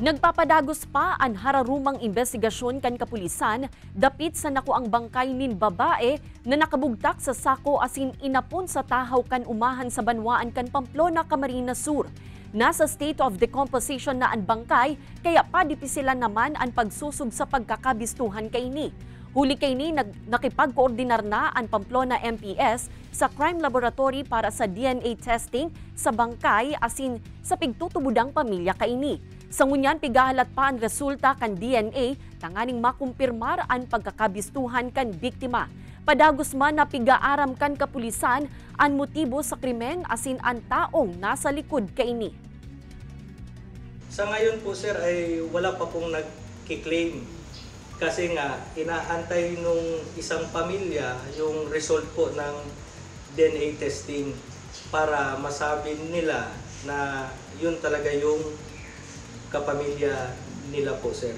Nagpapadagos pa ang hararumang investigasyon kan kapulisan dapit sa nakuang bangkay nin babae na nakabugtak sa sako asin inapon sa tahaw kan umahan sa Banwaan kan Pamplona, Camarines Sur. Nasa state of decomposition na ang bangkay kaya padipisilan naman ang pagsusog sa pagkakabistuhan kayni. Huli kayni nakipagkoordinar na ang Pamplona MPS sa crime laboratory para sa DNA testing sa bangkay asin sa pigtutubudang pamilya kayni. Sa ngunyan, pigahalat pa ang resulta kan DNA, tanganing makumpirmar ang pagkakabistuhan kan biktima. Padagos man na pigaaram kan kapulisan ang motibo sa krimen asin ang taong nasa likod kaini. Sa ngayon po sir ay wala pa pong nagkiklaim kasi nga inaantay nung isang pamilya yung result po ng DNA testing para masabi nila na yun talaga yung kapamilya nila po sir.